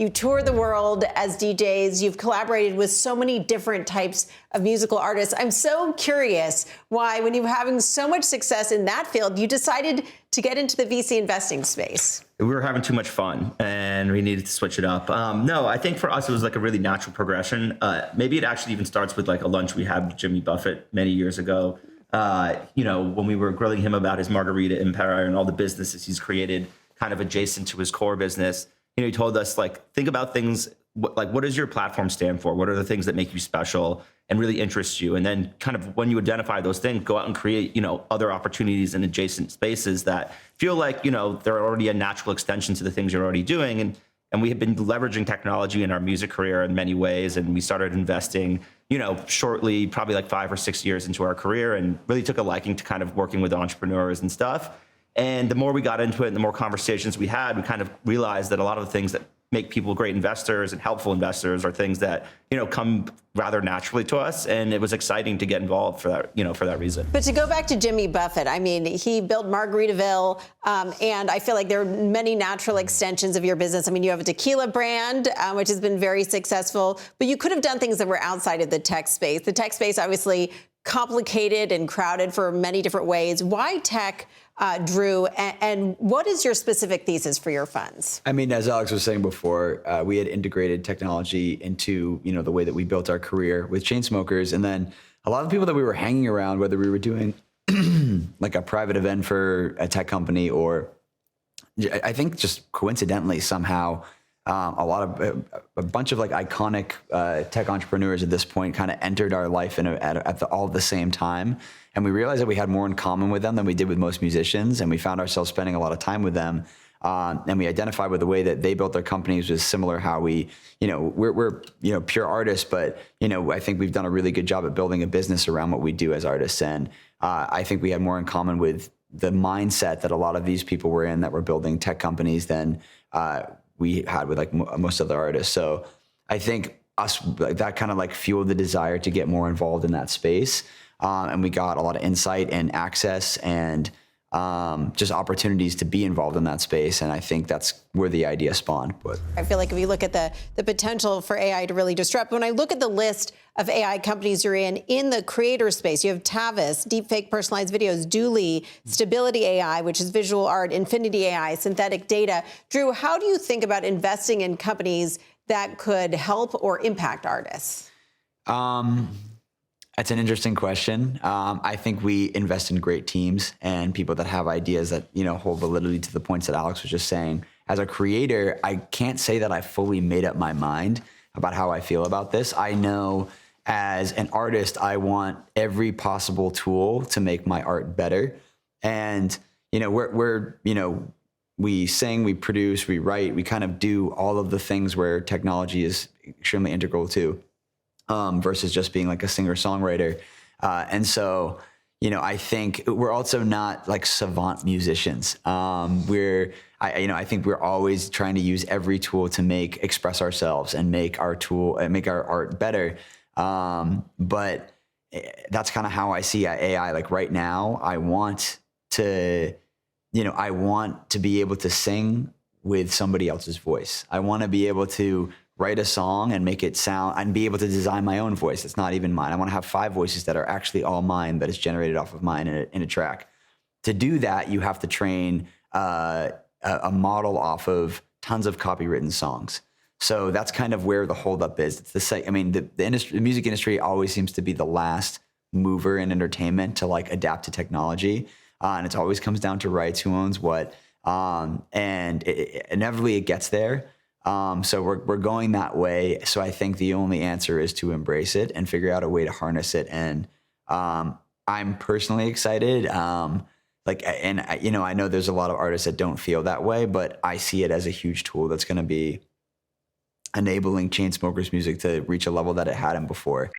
You tour the world as DJs. You've collaborated with so many different types of musical artists. I'm so curious why, when you were having so much success in that field, you decided to get into the VC investing space. We were having too much fun and we needed to switch it up. No, I think for us, it was like a really natural progression. Maybe it actually even starts with like a lunch we had with Jimmy Buffett many years ago. When we were grilling him about his margarita empire and all the businesses he's created kind of adjacent to his core business. He told us, like, think about things like, what does your platform stand for? What are the things that make you special and really interest you? And then kind of when you identify those things, go out and create, other opportunities in adjacent spaces that feel like, they're already a natural extension to the things you're already doing. And we have been leveraging technology in our music career in many ways. And we started investing, shortly, probably like 5 or 6 years into our career, and really took a liking to kind of working with entrepreneurs and stuff. And the more we got into it and the more conversations we had, we kind of realized that a lot of the things that make people great investors and helpful investors are things that, come rather naturally to us. And it was exciting to get involved for that reason. But to go back to Jimmy Buffett, I mean, he built Margaritaville, and I feel like there are many natural extensions of your business. I mean, you have a tequila brand, which has been very successful, but you could have done things that were outside of the tech space. The tech space, obviously, complicated and crowded for many different ways. Why tech, Drew, and what is your specific thesis for your funds? I mean, as Alex was saying before, we had integrated technology into, the way that we built our career with Chainsmokers. And then a lot of people that we were hanging around, whether we were doing like a private event for a tech company, or I think just coincidentally somehow, a bunch of like iconic tech entrepreneurs at this point kind of entered our life all at the same time. And we realized that we had more in common with them than we did with most musicians. And we found ourselves spending a lot of time with them. And we identified with the way that they built their companies was similar how we, we're pure artists, but, I think we've done a really good job at building a business around what we do as artists. And I think we had more in common with the mindset that a lot of these people were in that were building tech companies than we had with like most other artists. So I think that kind of like fueled the desire to get more involved in that space. And we got a lot of insight and access and just opportunities to be involved in that space. And I think that's where the idea spawned. But I feel like if you look at the potential for AI to really disrupt, when I look at the list of AI companies you're in the creator space, you have Tavis, deepfake personalized videos, Dooley, Stability AI, which is visual art, Infinity AI, synthetic data. Drew, how do you think about investing in companies that could help or impact artists? That's an interesting question. I think we invest in great teams and people that have ideas that, hold validity to the points that Alex was just saying. As a creator, I can't say that I fully made up my mind about how I feel about this. I know as an artist, I want every possible tool to make my art better. And, we sing, we produce, we write, we kind of do all of the things where technology is extremely integral to. Versus just being like a singer-songwriter. And so, I think we're also not like savant musicians. I think we're always trying to use every tool to express ourselves and make our art better. But that's kind of how I see AI. Like right now, I want to be able to sing with somebody else's voice. I want to be able to write a song and make it sound and be able to design my own voice. It's not even mine. I want to have 5 voices that are actually all mine, that is generated off of mine in a track. To do that, you have to train a model off of tons of copywritten songs. So that's kind of where the holdup is. It's the music industry always seems to be the last mover in entertainment to like adapt to technology. And it always comes down to rights, who owns what. And inevitably it gets there. So we're going that way. So I think the only answer is to embrace it and figure out a way to harness it. And I'm personally excited. I know there's a lot of artists that don't feel that way, but I see it as a huge tool that's going to be enabling Chainsmokers music to reach a level that it hadn't before.